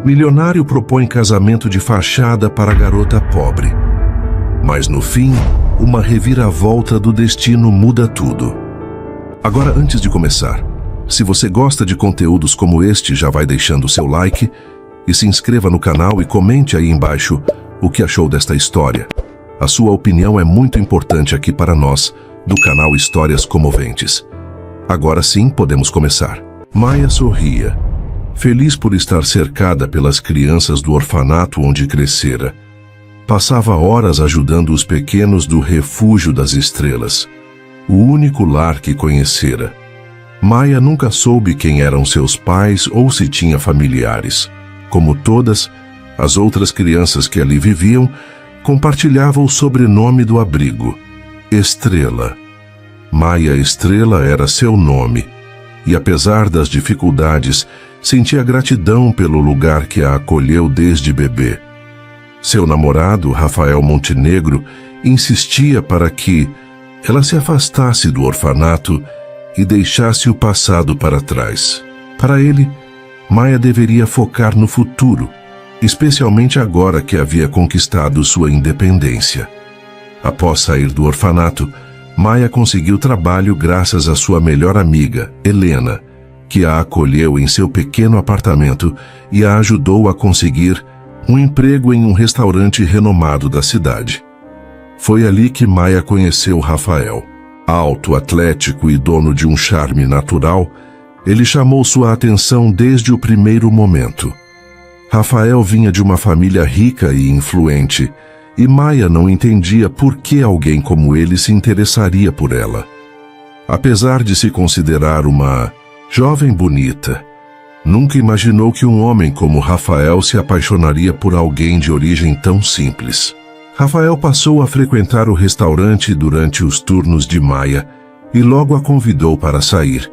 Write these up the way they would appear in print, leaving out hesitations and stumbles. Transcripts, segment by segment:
Milionário propõe casamento de fachada para garota pobre. Mas no fim, uma reviravolta do destino muda tudo. Agora, antes de começar, se você gosta de conteúdos como este, já vai deixando o seu like e se inscreva no canal e comente aí embaixo o que achou desta história. A sua opinião é muito importante aqui para nós, do canal Histórias Comoventes. Agora sim, podemos começar. Maia sorria, feliz por estar cercada pelas crianças do orfanato onde crescera. Passava horas ajudando os pequenos do Refúgio das Estrelas, o único lar que conhecera. Maia nunca soube quem eram seus pais ou se tinha familiares. Como todas as outras crianças que ali viviam, compartilhava o sobrenome do abrigo, Estrela. Maia Estrela era seu nome, e apesar das dificuldades, sentia gratidão pelo lugar que a acolheu desde bebê. Seu namorado, Rafael Montenegro, insistia para que ela se afastasse do orfanato e deixasse o passado para trás. Para ele, Maia deveria focar no futuro, especialmente agora que havia conquistado sua independência. Após sair do orfanato, Maia conseguiu trabalho graças à sua melhor amiga, Helena, que a acolheu em seu pequeno apartamento e a ajudou a conseguir um emprego em um restaurante renomado da cidade. Foi ali que Maia conheceu Rafael. Alto, atlético e dono de um charme natural, ele chamou sua atenção desde o primeiro momento. Rafael vinha de uma família rica e influente, e Maia não entendia por que alguém como ele se interessaria por ela. Apesar de se considerar uma jovem bonita, nunca imaginou que um homem como Rafael se apaixonaria por alguém de origem tão simples. Rafael passou a frequentar o restaurante durante os turnos de Maia e logo a convidou para sair.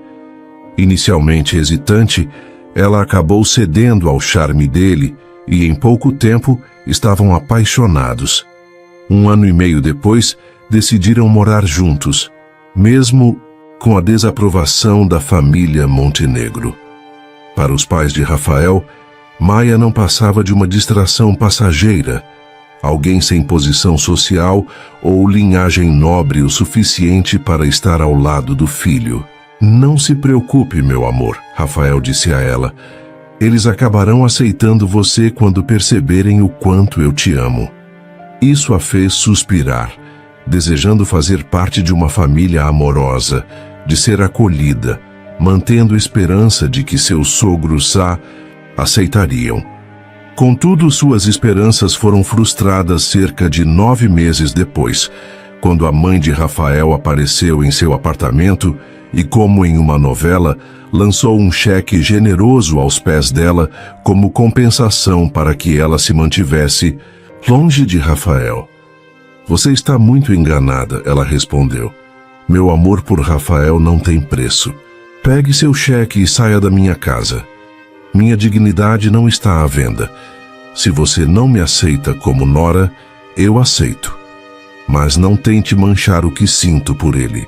Inicialmente hesitante, ela acabou cedendo ao charme dele e em pouco tempo estavam apaixonados. 1 ano e meio depois, decidiram morar juntos, mesmo com a desaprovação da família Montenegro. Para os pais de Rafael, Maia não passava de uma distração passageira, alguém sem posição social ou linhagem nobre o suficiente para estar ao lado do filho. "Não se preocupe, meu amor", Rafael disse a ela. "Eles acabarão aceitando você quando perceberem o quanto eu te amo." Isso a fez suspirar, desejando fazer parte de uma família amorosa, de ser acolhida, mantendo esperança de que seus sogros a aceitariam. Contudo, suas esperanças foram frustradas cerca de 9 meses depois, quando a mãe de Rafael apareceu em seu apartamento e, como em uma novela, lançou um cheque generoso aos pés dela como compensação para que ela se mantivesse longe de Rafael. "Você está muito enganada", ela respondeu. "Meu amor por Rafael não tem preço. Pegue seu cheque e saia da minha casa. Minha dignidade não está à venda. Se você não me aceita como nora, eu aceito. Mas não tente manchar o que sinto por ele.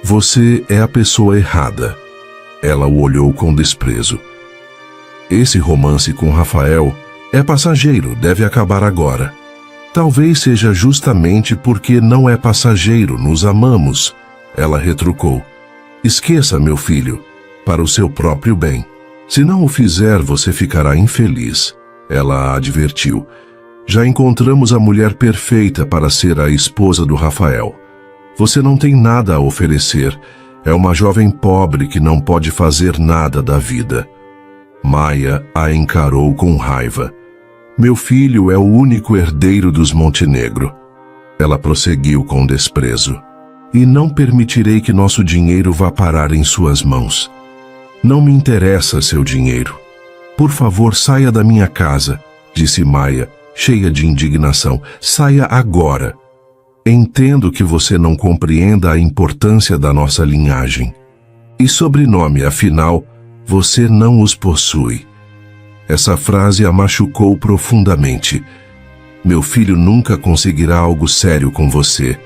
Você é a pessoa errada." Ela o olhou com desprezo. "Esse romance com Rafael é passageiro, deve acabar agora." "Talvez seja justamente porque não é passageiro, nos amamos", ela retrucou. "Esqueça, meu filho, para o seu próprio bem. Se não o fizer, você ficará infeliz", ela a advertiu. "Já encontramos a mulher perfeita para ser a esposa do Rafael. Você não tem nada a oferecer. É uma jovem pobre que não pode fazer nada da vida." Maia a encarou com raiva. "Meu filho é o único herdeiro dos Montenegro." Ela prosseguiu com desprezo. "E não permitirei que nosso dinheiro vá parar em suas mãos. Não me interessa seu dinheiro. Por favor, saia da minha casa", disse Maia, cheia de indignação. "Saia agora. Entendo que você não compreenda a importância da nossa linhagem. E sobrenome, afinal, você não os possui." Essa frase a machucou profundamente. "Meu filho nunca conseguirá algo sério com você."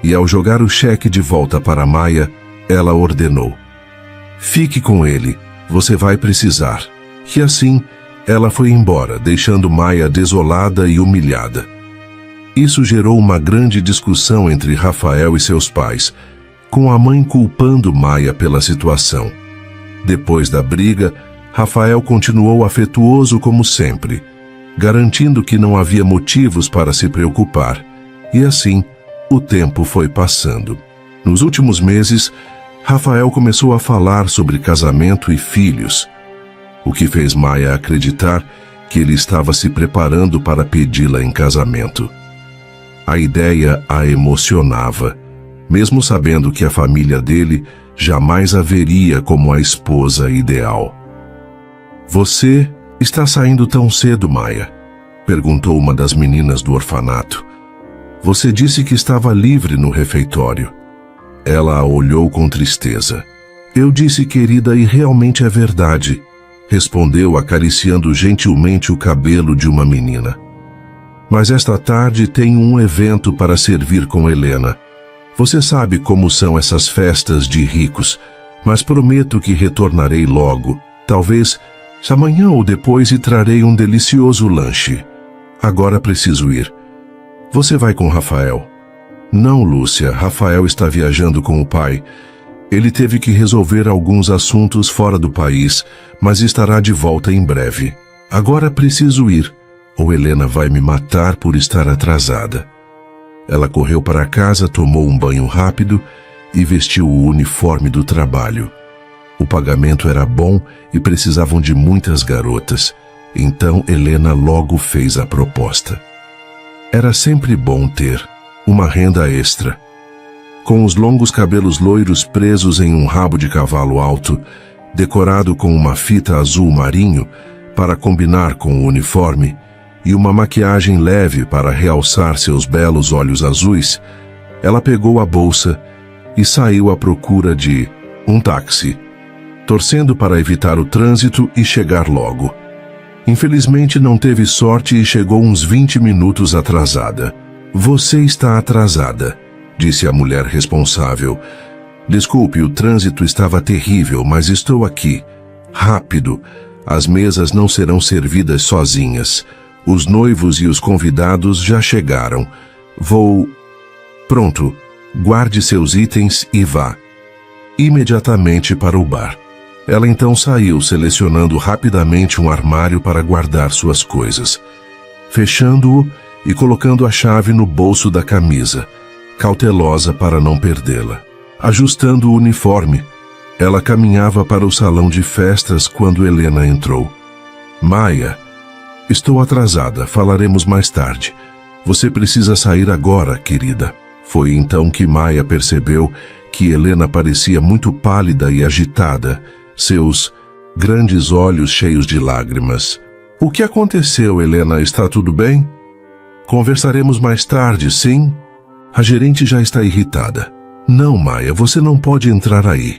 E ao jogar o cheque de volta para Maia, ela ordenou: "Fique com ele, você vai precisar." E assim, Ela foi embora, deixando Maia desolada e humilhada. Isso gerou uma grande discussão entre Rafael e seus pais, com a mãe culpando Maia pela situação. Depois da briga, Rafael continuou afetuoso como sempre, garantindo que não havia motivos para se preocupar. E assim, o tempo foi passando. Nos últimos meses, Rafael começou a falar sobre casamento e filhos, o que fez Maia acreditar que ele estava se preparando para pedi-la em casamento. A ideia a emocionava, mesmo sabendo que a família dele jamais a veria como a esposa ideal. "Você está saindo tão cedo, Maia?", perguntou uma das meninas do orfanato. "Você disse que estava livre no refeitório." Ela a olhou com tristeza. "Eu disse, querida, e realmente é verdade", respondeu acariciando gentilmente o cabelo de uma menina. "Mas esta tarde tenho um evento para servir com Helena. Você sabe como são essas festas de ricos, mas prometo que retornarei logo, talvez amanhã ou depois, e trarei um delicioso lanche. Agora preciso ir. Você vai com Rafael?" "Não, Lúcia, Rafael está viajando com o pai. Ele teve que resolver alguns assuntos fora do país, mas estará de volta em breve. Agora preciso ir, ou Helena vai me matar por estar atrasada." Ela correu para casa, tomou um banho rápido e vestiu o uniforme do trabalho. O pagamento era bom e precisavam de muitas garotas, então Helena logo fez a proposta. Era sempre bom ter uma renda extra. Com os longos cabelos loiros presos em um rabo de cavalo alto, decorado com uma fita azul marinho para combinar com o uniforme, e uma maquiagem leve para realçar seus belos olhos azuis, ela pegou a bolsa e saiu à procura de um táxi, torcendo para evitar o trânsito e chegar logo. Infelizmente não teve sorte e chegou uns 20 minutos atrasada. "Você está atrasada", disse a mulher responsável. "Desculpe, o trânsito estava terrível, mas estou aqui. Rápido, as mesas não serão servidas sozinhas. Os noivos e os convidados já chegaram. Pronto, guarde seus itens e vá imediatamente para o bar." Ela então saiu, selecionando rapidamente um armário para guardar suas coisas, fechando-o e colocando a chave no bolso da camisa, cautelosa para não perdê-la. Ajustando o uniforme, ela caminhava para o salão de festas quando Helena entrou. "Maia, estou atrasada, falaremos mais tarde. Você precisa sair agora, querida." Foi então que Maia percebeu que Helena parecia muito pálida e agitada, seus grandes olhos cheios de lágrimas. "O que aconteceu, Helena? Está tudo bem?" "Conversaremos mais tarde, sim?" A gerente já está irritada. "Não, Maia, você não pode entrar aí.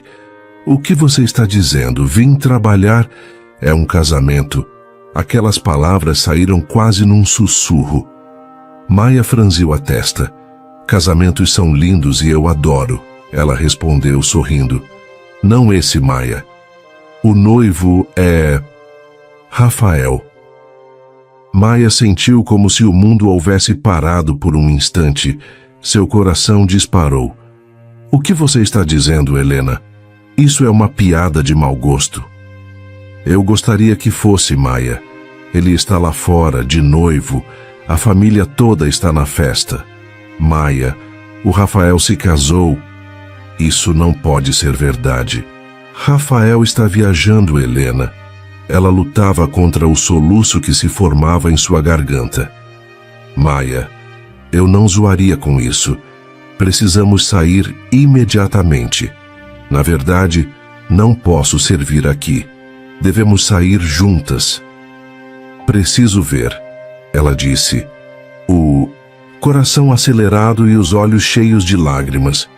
O que você está dizendo? Vim trabalhar. É um casamento." Aquelas palavras saíram quase num sussurro. Maia franziu a testa. "Casamentos são lindos e eu adoro", ela respondeu sorrindo. "Não esse, Maia. O noivo é Rafael." Maia sentiu como se o mundo houvesse parado por um instante. Seu coração disparou. "O que você está dizendo, Helena? Isso é uma piada de mau gosto." "Eu gostaria que fosse, Maia. Ele está lá fora, de noivo. A família toda está na festa. Maia, o Rafael se casou. Isso não pode ser verdade." "Rafael está viajando, Helena." Ela lutava contra o soluço que se formava em sua garganta. "Maia, eu não zoaria com isso. Precisamos sair imediatamente. Na verdade, não posso servir aqui. Devemos sair juntas." "Preciso ver", ela disse, o coração acelerado e os olhos cheios de lágrimas.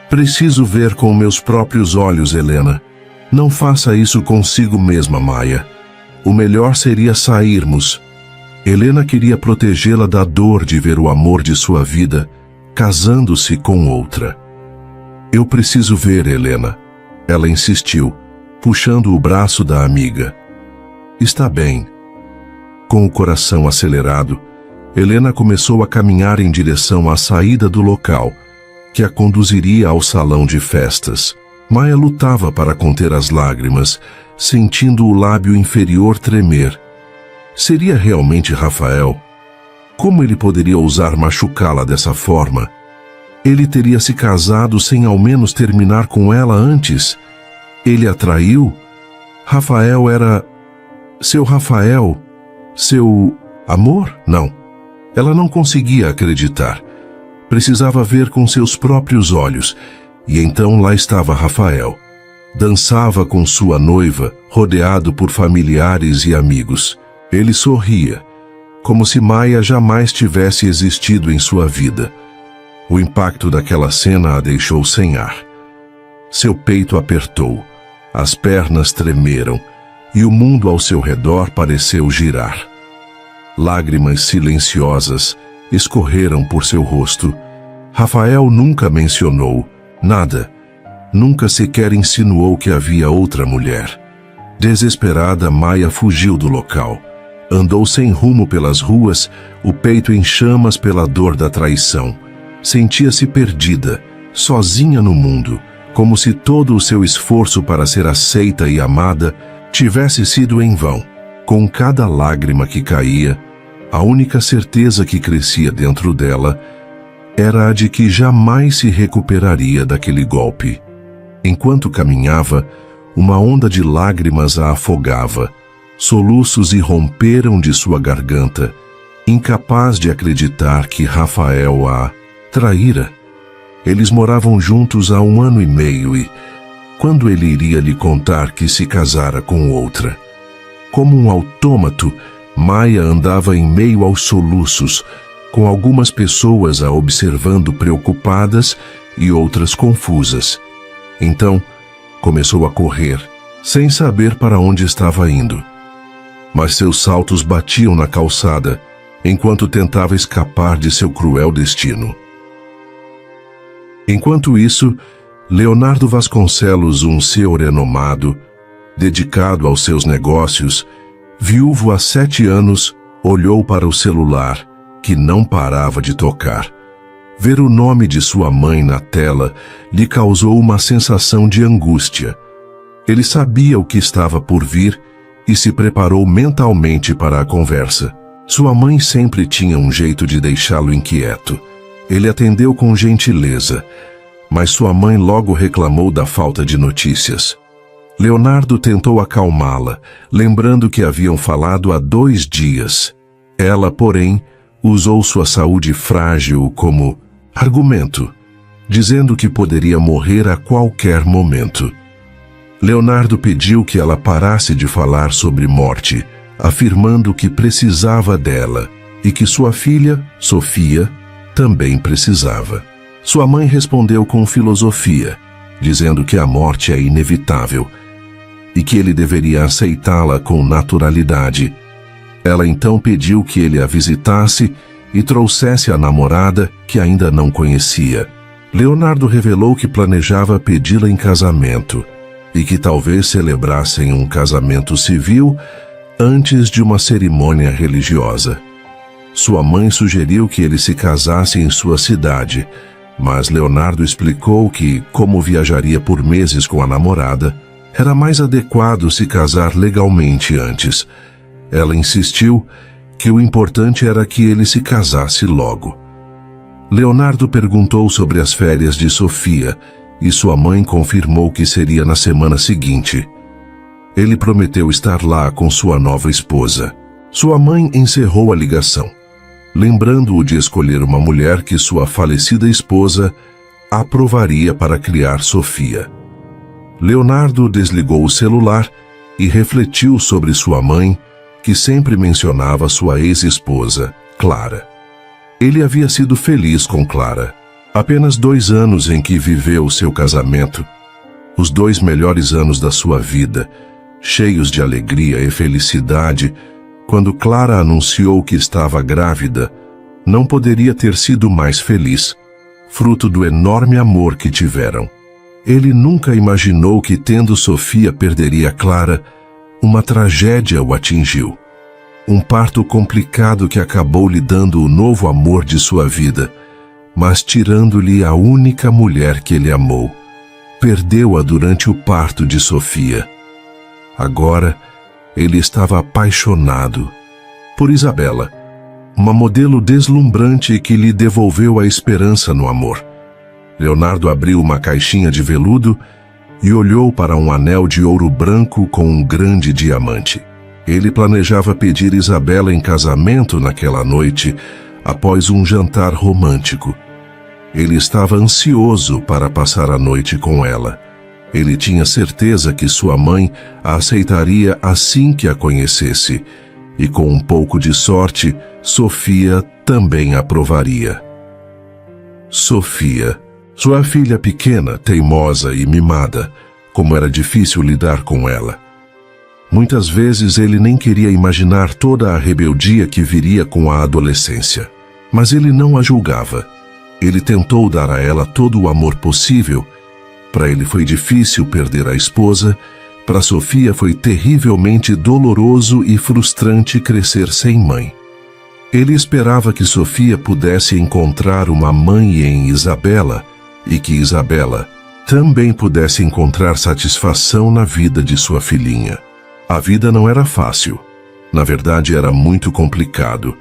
"Preciso ver com meus próprios olhos, Helena. Não faça isso consigo mesma, Maia. O melhor seria sairmos." Helena queria protegê-la da dor de ver o amor de sua vida casando-se com outra. "Eu preciso ver, Helena." Ela insistiu, puxando o braço da amiga. "Está bem, Com o coração acelerado, Helena começou a caminhar em direção à saída do local, que a conduziria ao salão de festas. Maia lutava para conter as lágrimas, sentindo o lábio inferior tremer. Seria realmente Rafael? Como ele poderia ousar machucá-la dessa forma? Ele teria se casado sem ao menos terminar com ela antes? Ele a traiu? Rafael era... seu Rafael? Seu amor? Não. Ela não conseguia acreditar. Precisava ver com seus próprios olhos. E então lá estava Rafael. Dançava com sua noiva, rodeado por familiares e amigos. Ele sorria, como se Maia jamais tivesse existido em sua vida. O impacto daquela cena a deixou sem ar. Seu peito apertou, as pernas tremeram e o mundo ao seu redor pareceu girar. Lágrimas silenciosas escorreram por seu rosto. Rafael nunca mencionou nada, nunca sequer insinuou que havia outra mulher. Desesperada, Maia fugiu do local. Andou sem rumo pelas ruas, o peito em chamas pela dor da traição. Sentia-se perdida, sozinha no mundo, como se todo o seu esforço para ser aceita e amada tivesse sido em vão. Com cada lágrima que caía, a única certeza que crescia dentro dela era a de que jamais se recuperaria daquele golpe. Enquanto caminhava, uma onda de lágrimas a afogava. Soluços irromperam de sua garganta, incapaz de acreditar que Rafael a traíra. Eles moravam juntos há 1 ano e meio e... quando ele iria lhe contar que se casara com outra? Como um autômato, Maia andava em meio aos soluços, com algumas pessoas a observando preocupadas e outras confusas. Então, começou a correr, sem saber para onde estava indo. Mas seus saltos batiam na calçada, enquanto tentava escapar de seu cruel destino. Enquanto isso, Leonardo Vasconcelos, um senhor renomado, dedicado aos seus negócios, viúvo há 7 anos, olhou para o celular, que não parava de tocar. Ver o nome de sua mãe na tela lhe causou uma sensação de angústia. Ele sabia o que estava por vir e se preparou mentalmente para a conversa. Sua mãe sempre tinha um jeito de deixá-lo inquieto. Ele atendeu com gentileza, mas sua mãe logo reclamou da falta de notícias. Leonardo tentou acalmá-la, lembrando que haviam falado há 2 dias. Ela, porém, usou sua saúde frágil como argumento, dizendo que poderia morrer a qualquer momento. Leonardo pediu que ela parasse de falar sobre morte, afirmando que precisava dela e que sua filha, Sofia, também precisava. Sua mãe respondeu com filosofia, dizendo que a morte é inevitável e que ele deveria aceitá-la com naturalidade. Ela então pediu que ele a visitasse e trouxesse a namorada que ainda não conhecia. Leonardo revelou que planejava pedi-la em casamento e que talvez celebrassem um casamento civil antes de uma cerimônia religiosa. Sua mãe sugeriu que ele se casasse em sua cidade, mas Leonardo explicou que, como viajaria por meses com a namorada, era mais adequado se casar legalmente antes. Ela insistiu que o importante era que ele se casasse logo. Leonardo perguntou sobre as férias de Sofia e sua mãe confirmou que seria na semana seguinte. Ele prometeu estar lá com sua nova esposa. Sua mãe encerrou a ligação, lembrando-o de escolher uma mulher que sua falecida esposa aprovaria para criar Sofia. Leonardo desligou o celular e refletiu sobre sua mãe, que sempre mencionava sua ex-esposa, Clara. Ele havia sido feliz com Clara. Apenas 2 anos em que viveu seu casamento, os 2 melhores anos da sua vida, cheios de alegria e felicidade. Quando Clara anunciou que estava grávida, não poderia ter sido mais feliz, fruto do enorme amor que tiveram. Ele nunca imaginou que, tendo Sofia, perderia Clara. Uma tragédia o atingiu. Um parto complicado que acabou lhe dando o novo amor de sua vida, mas tirando-lhe a única mulher que ele amou. Perdeu-a durante o parto de Sofia. Agora, ele estava apaixonado por Isabela, uma modelo deslumbrante que lhe devolveu a esperança no amor. Leonardo abriu uma caixinha de veludo e olhou para um anel de ouro branco com um grande diamante. Ele planejava pedir Isabela em casamento naquela noite, após um jantar romântico. Ele estava ansioso para passar a noite com ela. Ele tinha certeza que sua mãe a aceitaria assim que a conhecesse, e com um pouco de sorte, Sofia também aprovaria. Sofia, sua filha pequena, teimosa e mimada, como era difícil lidar com ela. Muitas vezes ele nem queria imaginar toda a rebeldia que viria com a adolescência. Mas ele não a julgava. Ele tentou dar a ela todo o amor possível. Para ele foi difícil perder a esposa. Para Sofia foi terrivelmente doloroso e frustrante crescer sem mãe. Ele esperava que Sofia pudesse encontrar uma mãe em Isabela e que Isabela também pudesse encontrar satisfação na vida de sua filhinha. A vida não era fácil. Na verdade, era muito complicado.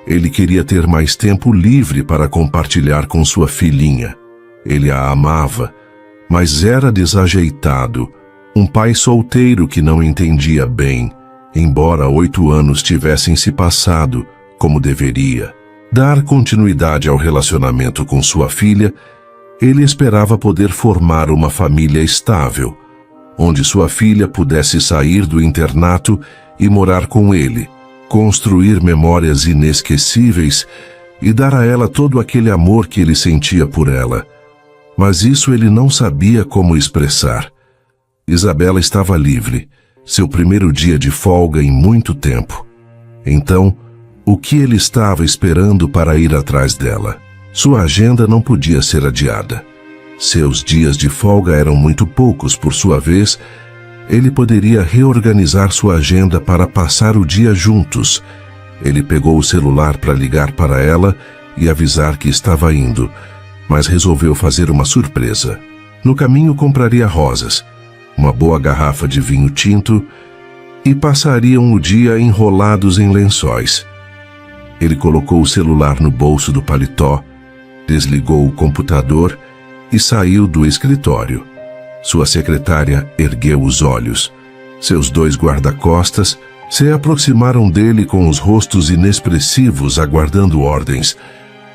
Ele queria ter mais tempo livre para compartilhar com sua filhinha. Ele a amava, mas era desajeitado, um pai solteiro que não entendia bem, embora 8 anos tivessem se passado como deveria. Dar continuidade ao relacionamento com sua filha, ele esperava poder formar uma família estável, onde sua filha pudesse sair do internato e morar com ele, construir memórias inesquecíveis e dar a ela todo aquele amor que ele sentia por ela. Mas isso ele não sabia como expressar. Isabela estava livre, seu primeiro dia de folga em muito tempo. Então, o que ele estava esperando para ir atrás dela? Sua agenda não podia ser adiada. Seus dias de folga eram muito poucos, por sua vez, ele poderia reorganizar sua agenda para passar o dia juntos. Ele pegou o celular para ligar para ela e avisar que estava indo, mas resolveu fazer uma surpresa. No caminho compraria rosas, uma boa garrafa de vinho tinto e passariam o dia enrolados em lençóis. Ele colocou o celular no bolso do paletó, desligou o computador e saiu do escritório. Sua secretária ergueu os olhos. Seus 2 guarda-costas se aproximaram dele com os rostos inexpressivos, aguardando ordens.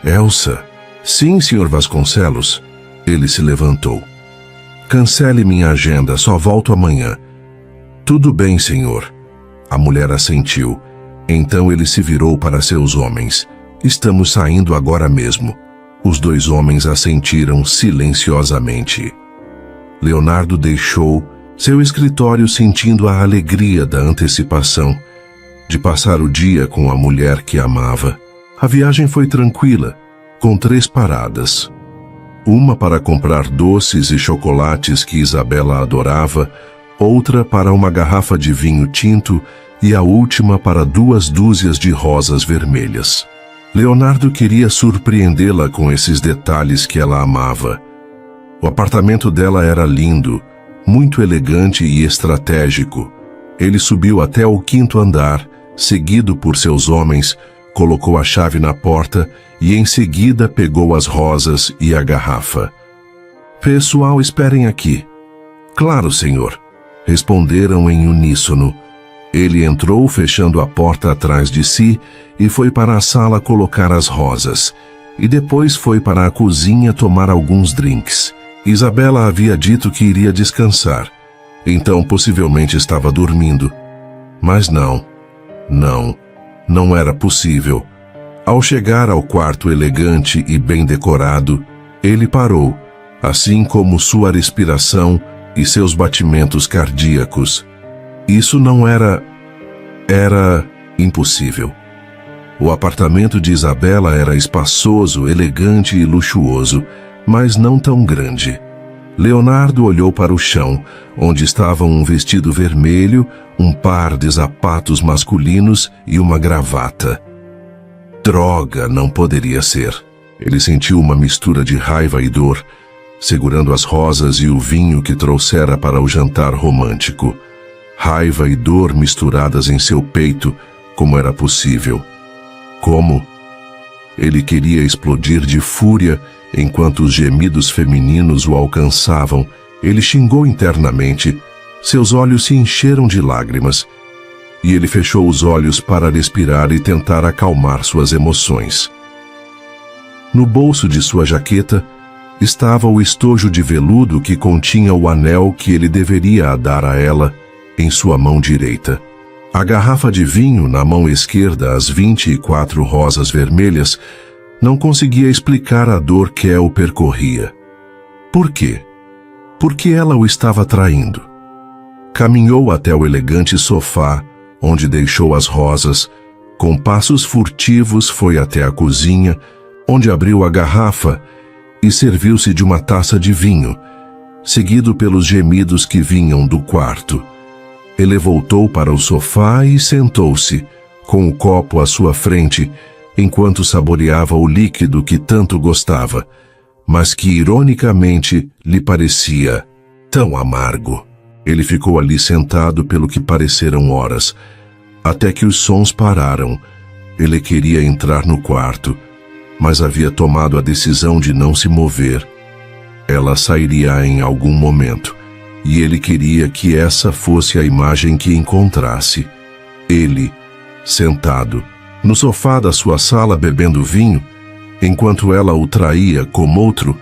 Elsa. Sim, Sr. Vasconcelos. Ele se levantou. Cancele minha agenda, só volto amanhã. Tudo bem, senhor. A mulher assentiu. Então ele se virou para seus homens. Estamos saindo agora mesmo. Os 2 homens assentiram silenciosamente. Leonardo deixou seu escritório sentindo a alegria da antecipação, de passar o dia com a mulher que amava. A viagem foi tranquila, com 3 paradas. Uma para comprar doces e chocolates que Isabela adorava, outra para uma garrafa de vinho tinto e a última para 2 dúzias de rosas vermelhas. Leonardo queria surpreendê-la com esses detalhes que ela amava. O apartamento dela era lindo, muito elegante e estratégico. Ele subiu até o 5º andar, seguido por seus homens, colocou a chave na porta e em seguida pegou as rosas e a garrafa. Pessoal, esperem aqui. Claro, senhor, responderam em uníssono. Ele entrou fechando a porta atrás de si e foi para a sala colocar as rosas. E depois foi para a cozinha tomar alguns drinks. Isabela havia dito que iria descansar, então possivelmente estava dormindo. Mas não era possível. Ao chegar ao quarto elegante e bem decorado, ele parou, assim como sua respiração e seus batimentos cardíacos. Isso não era impossível. O apartamento de Isabela era espaçoso, elegante e luxuoso, mas não tão grande. Leonardo olhou para o chão, onde estavam um vestido vermelho, um par de sapatos masculinos e uma gravata. Droga, não poderia ser. Ele sentiu uma mistura de raiva e dor, segurando as rosas e o vinho que trouxera para o jantar romântico. Raiva e dor misturadas em seu peito, como era possível. Como? Ele queria explodir de fúria enquanto os gemidos femininos o alcançavam. Ele xingou internamente. Seus olhos se encheram de lágrimas. E ele fechou os olhos para respirar e tentar acalmar suas emoções. No bolso de sua jaqueta estava o estojo de veludo que continha o anel que ele deveria dar a ela em sua mão direita. A garrafa de vinho na mão esquerda, as 24 rosas vermelhas, não conseguia explicar a dor que o percorria. Por quê? Porque ela o estava traindo. Caminhou até o elegante sofá, onde deixou as rosas. Com passos furtivos foi até a cozinha, onde abriu a garrafa e serviu-se de uma taça de vinho, seguido pelos gemidos que vinham do quarto. Ele voltou para o sofá e sentou-se, com o copo à sua frente, enquanto saboreava o líquido que tanto gostava, mas que ironicamente lhe parecia tão amargo. Ele ficou ali sentado pelo que pareceram horas, até que os sons pararam. Ele queria entrar no quarto, mas havia tomado a decisão de não se mover. Ela sairia em algum momento, e ele queria que essa fosse a imagem que encontrasse. Ele, sentado, no sofá da sua sala bebendo vinho, enquanto ela o traía como outro.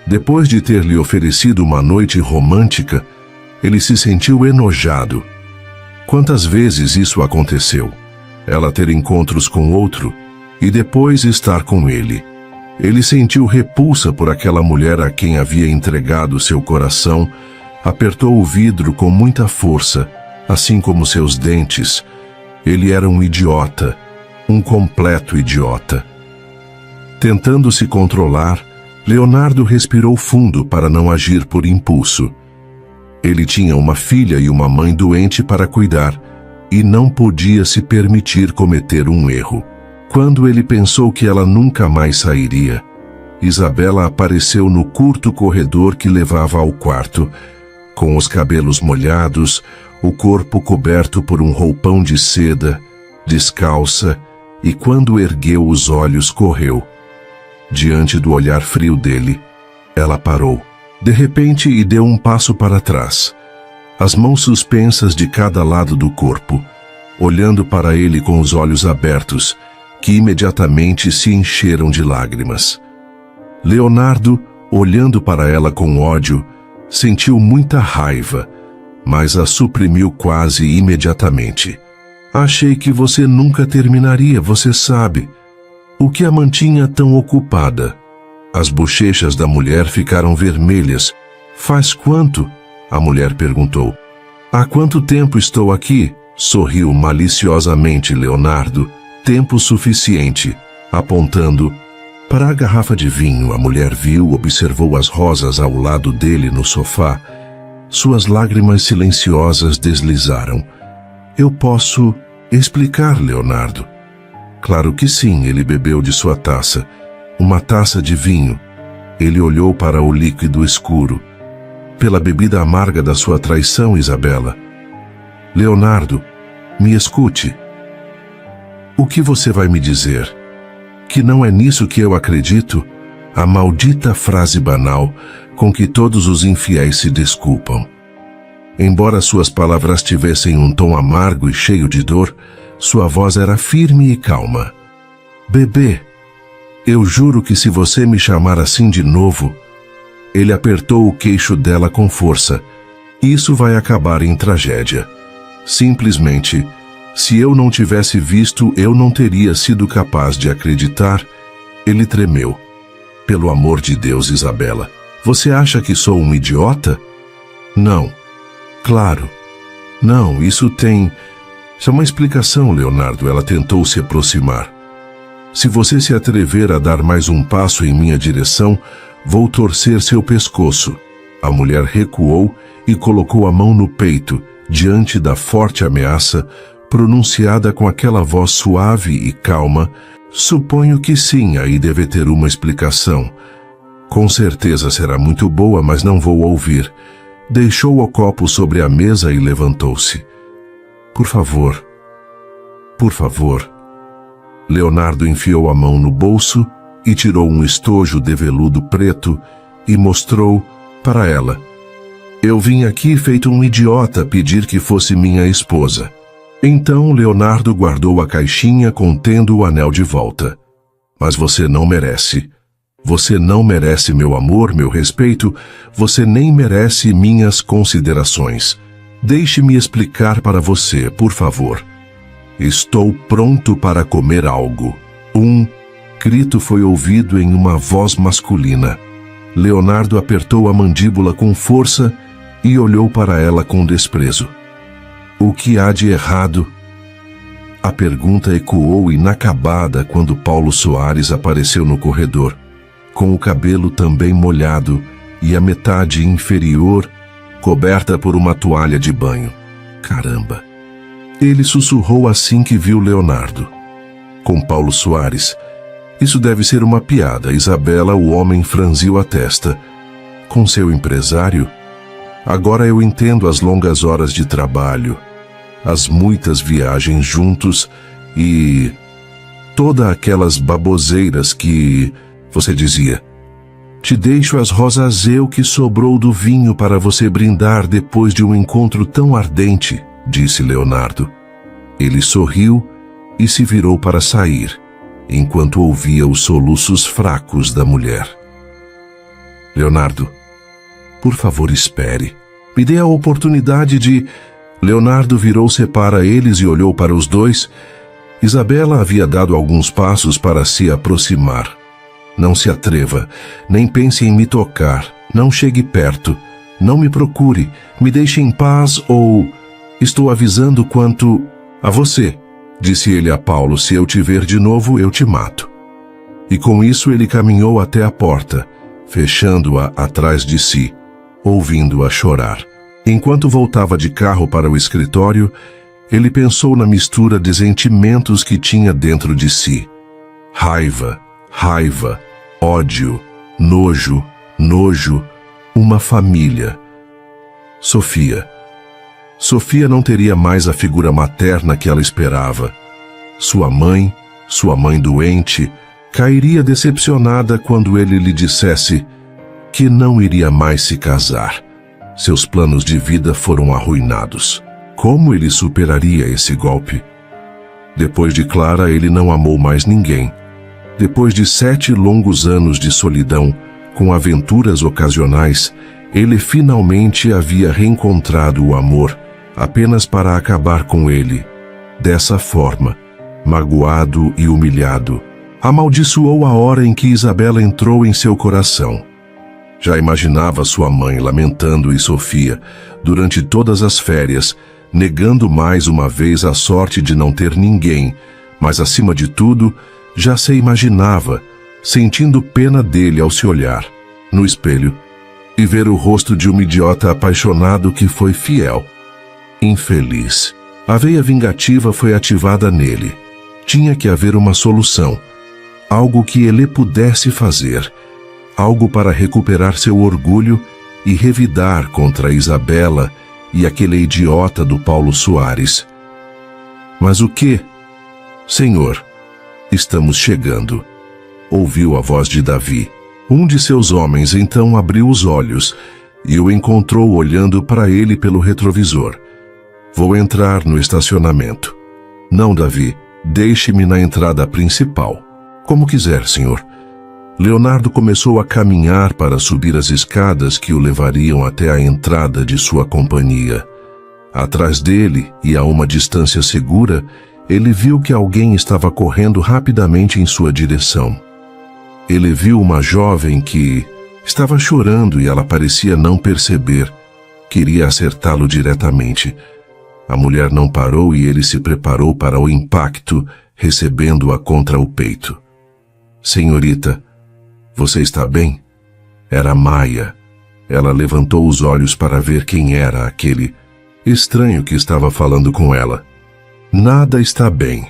Depois de ter lhe oferecido uma noite romântica, ele se sentiu enojado. Quantas vezes isso aconteceu? Ela ter encontros com outro e depois estar com ele. Ele sentiu repulsa por aquela mulher a quem havia entregado seu coração, apertou o vidro com muita força, assim como seus dentes. Ele era um idiota, um completo idiota. Tentando se controlar, Leonardo respirou fundo para não agir por impulso. Ele tinha uma filha e uma mãe doente para cuidar e não podia se permitir cometer um erro. Quando ele pensou que ela nunca mais sairia, Isabela apareceu no curto corredor que levava ao quarto, com os cabelos molhados, o corpo coberto por um roupão de seda, descalça, e quando ergueu os olhos correu. Diante do olhar frio dele, ela parou, de repente, e deu um passo para trás, as mãos suspensas de cada lado do corpo, olhando para ele com os olhos abertos, que imediatamente se encheram de lágrimas. Leonardo, olhando para ela com ódio, sentiu muita raiva, mas a suprimiu quase imediatamente. Achei que você nunca terminaria, você sabe. O que a mantinha tão ocupada? As bochechas da mulher ficaram vermelhas. Faz quanto? A mulher perguntou. Há quanto tempo estou aqui? Sorriu maliciosamente Leonardo. Tempo suficiente, apontando para a garrafa de vinho. A mulher viu, observou as rosas ao lado dele no sofá. Suas lágrimas silenciosas deslizaram. Eu posso explicar, Leonardo? Claro que sim, ele bebeu de sua taça. Uma taça de vinho. Ele olhou para o líquido escuro. Pela bebida amarga da sua traição, Isabela. Leonardo, me escute. O que você vai me dizer? Que não é nisso que eu acredito? A maldita frase banal com que todos os infiéis se desculpam. Embora suas palavras tivessem um tom amargo e cheio de dor, sua voz era firme e calma. Bebê, eu juro que se você me chamar assim de novo... Ele apertou o queixo dela com força. Isso vai acabar em tragédia. Simplesmente, se eu não tivesse visto, eu não teria sido capaz de acreditar. Ele tremeu. Pelo amor de Deus, Isabela, você acha que sou um idiota? Não. Claro. Não, isso é uma explicação, Leonardo. Ela tentou se aproximar. Se você se atrever a dar mais um passo em minha direção, vou torcer seu pescoço. A mulher recuou e colocou a mão no peito, diante da forte ameaça, pronunciada com aquela voz suave e calma. Suponho que sim, aí deve ter uma explicação. Com certeza será muito boa, mas não vou ouvir. Deixou o copo sobre a mesa e levantou-se. Por favor. Por favor. Leonardo enfiou a mão no bolso e tirou um estojo de veludo preto e mostrou para ela. Eu vim aqui feito um idiota pedir que fosse minha esposa. Então Leonardo guardou a caixinha contendo o anel de volta. Mas você não merece. Você não merece meu amor, meu respeito. Você nem merece minhas considerações. Deixe-me explicar para você, por favor. Estou pronto para comer algo. Um grito foi ouvido em uma voz masculina. Leonardo apertou a mandíbula com força e olhou para ela com desprezo. O que há de errado? A pergunta ecoou inacabada quando Paulo Soares apareceu no corredor, com o cabelo também molhado e a metade inferior coberta por uma toalha de banho. Caramba! Ele sussurrou assim que viu Leonardo. Com Paulo Soares, isso deve ser uma piada. Isabela, o homem, franziu a testa. Com seu empresário? Agora eu entendo as longas horas de trabalho, as muitas viagens juntos e todas aquelas baboseiras que você dizia. Te deixo as rosas eu que sobrou do vinho para você brindar depois de um encontro tão ardente, disse Leonardo. Ele sorriu e se virou para sair, enquanto ouvia os soluços fracos da mulher. Leonardo, por favor, espere. Me dê a oportunidade de... Leonardo virou-se para eles e olhou para os dois. Isabela havia dado alguns passos para se aproximar. Não se atreva, nem pense em me tocar. Não chegue perto. Não me procure. Me deixe em paz ou... Estou avisando quanto... A você, disse ele a Paulo, se eu te ver de novo, eu te mato. E com isso ele caminhou até a porta, fechando-a atrás de si, ouvindo-a chorar. Enquanto voltava de carro para o escritório, ele pensou na mistura de sentimentos que tinha dentro de si. Raiva, ódio, nojo, uma família. Sofia não teria mais a figura materna que ela esperava. Sua mãe doente, cairia decepcionada quando ele lhe dissesse que não iria mais se casar. Seus planos de vida foram arruinados. Como ele superaria esse golpe? Depois de Clara, ele não amou mais ninguém. Depois de 7 longos anos de solidão, com aventuras ocasionais, ele finalmente havia reencontrado o amor, apenas para acabar com ele. Dessa forma, magoado e humilhado, amaldiçoou a hora em que Isabela entrou em seu coração. Já imaginava sua mãe lamentando e Sofia, durante todas as férias, negando mais uma vez a sorte de não ter ninguém, mas acima de tudo, já se imaginava, sentindo pena dele ao se olhar no espelho e ver o rosto de um idiota apaixonado que foi fiel. Infeliz. A veia vingativa foi ativada nele. Tinha que haver uma solução, algo que ele pudesse fazer, algo para recuperar seu orgulho e revidar contra Isabela e aquele idiota do Paulo Soares. Mas o quê? Senhor, estamos chegando. Ouviu a voz de Davi. Um de seus homens então abriu os olhos e o encontrou olhando para ele pelo retrovisor. Vou entrar no estacionamento. Não, Davi, deixe-me na entrada principal. Como quiser, senhor. Leonardo começou a caminhar para subir as escadas que o levariam até a entrada de sua companhia. Atrás dele, e a uma distância segura, ele viu que alguém estava correndo rapidamente em sua direção. Ele viu uma jovem que estava chorando e ela parecia não perceber. Queria acertá-lo diretamente. A mulher não parou e ele se preparou para o impacto, recebendo-a contra o peito. Senhorita, você está bem? Era Maia. Ela levantou os olhos para ver quem era aquele estranho que estava falando com ela. Nada está bem.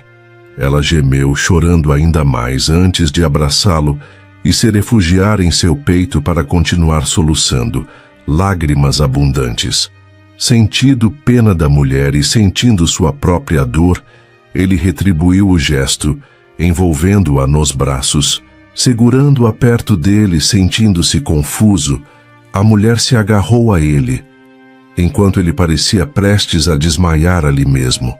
Ela gemeu, chorando ainda mais antes de abraçá-lo e se refugiar em seu peito para continuar soluçando, lágrimas abundantes. Sentindo pena da mulher e sentindo sua própria dor, ele retribuiu o gesto, envolvendo-a nos braços. Segurando-a perto dele, sentindo-se confuso, a mulher se agarrou a ele, enquanto ele parecia prestes a desmaiar ali mesmo.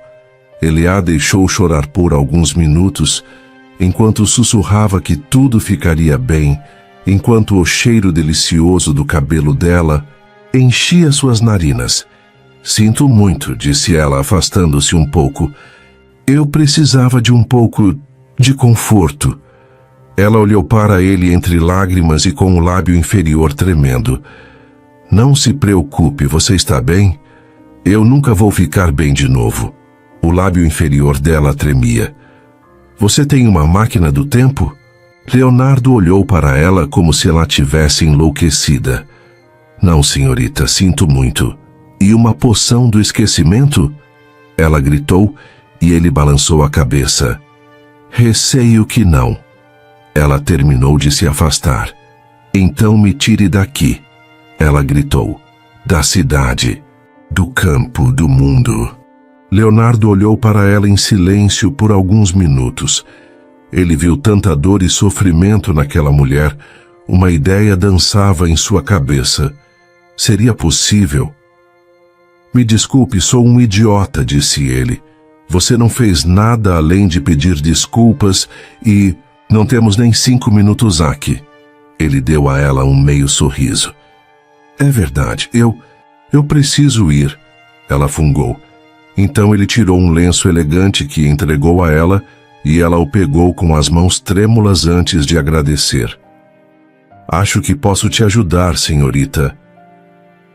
Ele a deixou chorar por alguns minutos, enquanto sussurrava que tudo ficaria bem, enquanto o cheiro delicioso do cabelo dela enchia suas narinas. Sinto muito, disse ela, afastando-se um pouco. Eu precisava de um pouco de conforto. Ela olhou para ele entre lágrimas e com o lábio inferior tremendo. Não se preocupe, você está bem? Eu nunca vou ficar bem de novo. O lábio inferior dela tremia. Você tem uma máquina do tempo? Leonardo olhou para ela como se ela tivesse enlouquecida. Não, senhorita, sinto muito. E uma poção do esquecimento? Ela gritou e ele balançou a cabeça. Receio que não. Ela terminou de se afastar. Então me tire daqui. Ela gritou. Da cidade. Do campo, do mundo. Leonardo olhou para ela em silêncio por alguns minutos. Ele viu tanta dor e sofrimento naquela mulher. Uma ideia dançava em sua cabeça. Seria possível? Me desculpe, sou um idiota, disse ele. Você não fez nada além de pedir desculpas e não temos nem 5 minutos aqui. Ele deu a ela um meio sorriso. É verdade, eu preciso ir. Ela fungou. Então ele tirou um lenço elegante que entregou a ela e ela o pegou com as mãos trêmulas antes de agradecer. Acho que posso te ajudar, senhorita.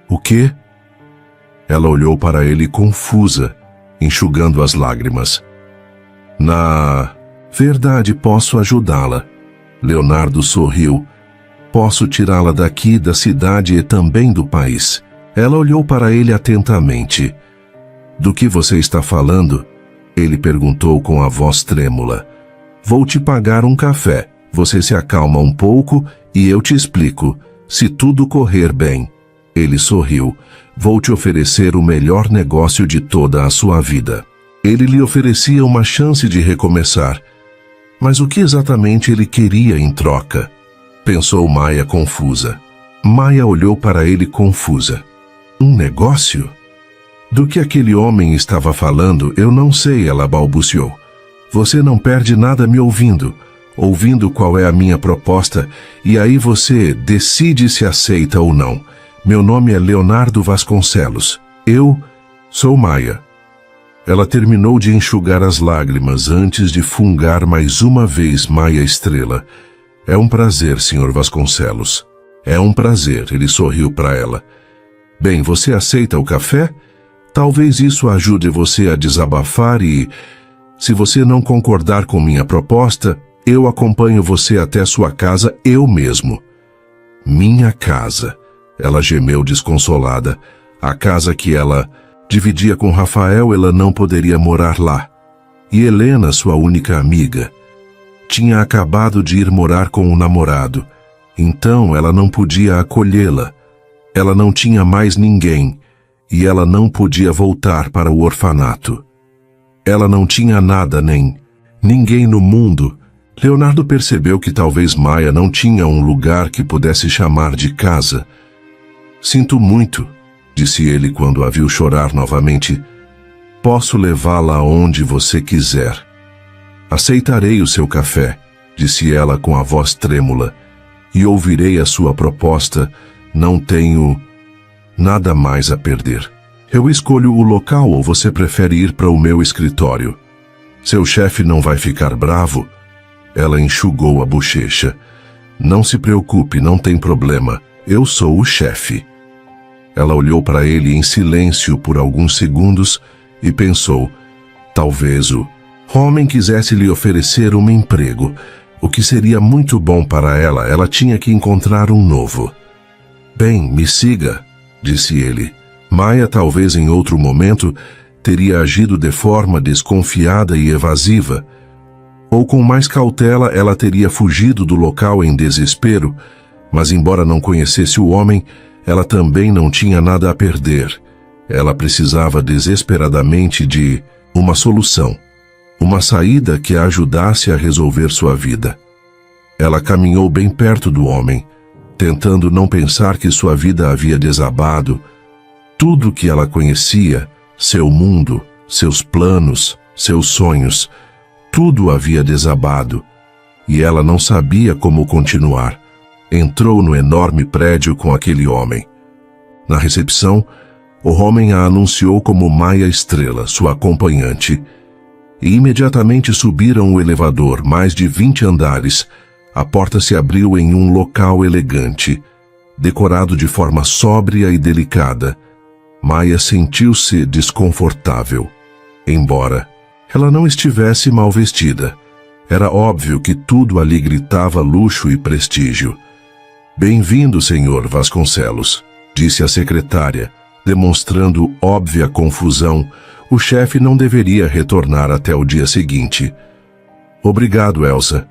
O quê? Ela olhou para ele confusa, enxugando as lágrimas. Na verdade, posso ajudá-la. Leonardo sorriu. Posso tirá-la daqui da cidade e também do país. Ela olhou para ele atentamente. Do que você está falando? Ele perguntou com a voz trêmula. Vou te pagar um café. Você se acalma um pouco e eu te explico, se tudo correr bem. Ele sorriu. Vou te oferecer o melhor negócio de toda a sua vida. Ele lhe oferecia uma chance de recomeçar. Mas o que exatamente ele queria em troca? Pensou Maia confusa. Maia olhou para ele confusa. Um negócio? Do que aquele homem estava falando, eu não sei, ela balbuciou. Você não perde nada me ouvindo qual é a minha proposta, e aí você decide se aceita ou não. Meu nome é Leonardo Vasconcelos. Eu sou Maia. Ela terminou de enxugar as lágrimas antes de fungar mais uma vez Maia Estrela. É um prazer, Sr. Vasconcelos. É um prazer, ele sorriu para ela. Bem, você aceita o café? Talvez isso ajude você a desabafar e, se você não concordar com minha proposta, eu acompanho você até sua casa eu mesmo. Minha casa. Ela gemeu desconsolada. A casa que ela dividia com Rafael, ela não poderia morar lá. E Helena, sua única amiga, tinha acabado de ir morar com o namorado. Então ela não podia acolhê-la. Ela não tinha mais ninguém. E ela não podia voltar para o orfanato. Ela não tinha nada nem ninguém no mundo. Leonardo percebeu que talvez Maia não tinha um lugar que pudesse chamar de casa. Sinto muito, disse ele quando a viu chorar novamente. Posso levá-la aonde você quiser. Aceitarei o seu café, disse ela com a voz trêmula, e ouvirei a sua proposta. Não tenho nada mais a perder. Eu escolho o local ou você prefere ir para o meu escritório? Seu chefe não vai ficar bravo? Ela enxugou a bochecha. Não se preocupe, não tem problema. Eu sou o chefe. Ela olhou para ele em silêncio por alguns segundos e pensou, talvez o homem quisesse lhe oferecer um emprego, o que seria muito bom para ela. Ela tinha que encontrar um novo. Bem, me siga, disse ele. Maia, talvez em outro momento, teria agido de forma desconfiada e evasiva, ou com mais cautela ela teria fugido do local em desespero, mas embora não conhecesse o homem, ela também não tinha nada a perder. Ela precisava desesperadamente de uma solução, uma saída que a ajudasse a resolver sua vida. Ela caminhou bem perto do homem, tentando não pensar que sua vida havia desabado. Tudo que ela conhecia, seu mundo, seus planos, seus sonhos, tudo havia desabado, e ela não sabia como continuar. Entrou no enorme prédio com aquele homem. Na recepção, o homem a anunciou como Maia Estrela, sua acompanhante, e imediatamente subiram o elevador, mais de 20 andares. A porta se abriu em um local elegante, decorado de forma sóbria e delicada. Maia sentiu-se desconfortável, embora ela não estivesse mal vestida. Era óbvio que tudo ali gritava luxo e prestígio. Bem-vindo, Sr. Vasconcelos, disse a secretária, demonstrando óbvia confusão. O chefe não deveria retornar até o dia seguinte. Obrigado, Elsa.